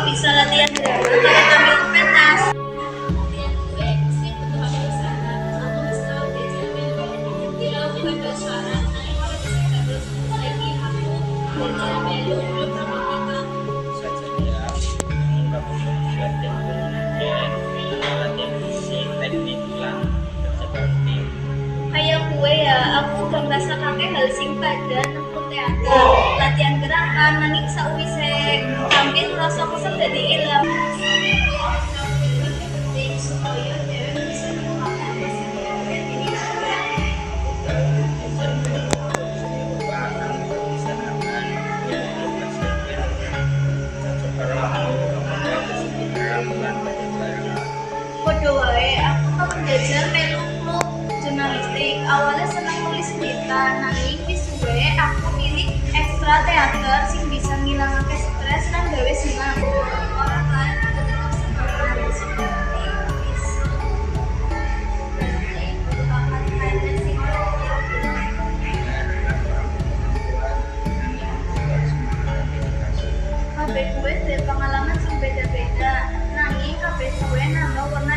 bisa latihan drama pakai ambil pentas. Latihan gue sih butuh aku sana. Aku bisa belajar melo. Tidak aku gak suara. Nanti kalau bisa terus lagi aku belajar melo belum sama kita. Saja ya, nggak perlu latihan band, latihan musik, teknik lah, seperti Kayak gue ya, aku udah merasa kakek hal sing pada nemu teater, latihan gerakan, nanging sakwise tampil rasa kesel dadi ilang. Penting supaya cewek bisa mengungkapkan kesedihan ini juga. Podo wae, aku kan belajar melu klub jurnalistik. Awalnya senang nulis berita, nanging wis suwe aku milih ekstra teater sing bisa ngilangake stres lan gawe senang. Orang lain tetap semangat seperti bisa berarti merupakan hal sing Kabeh gue duwe pengalaman sing beda-beda, nanging kabeh gue nambah warna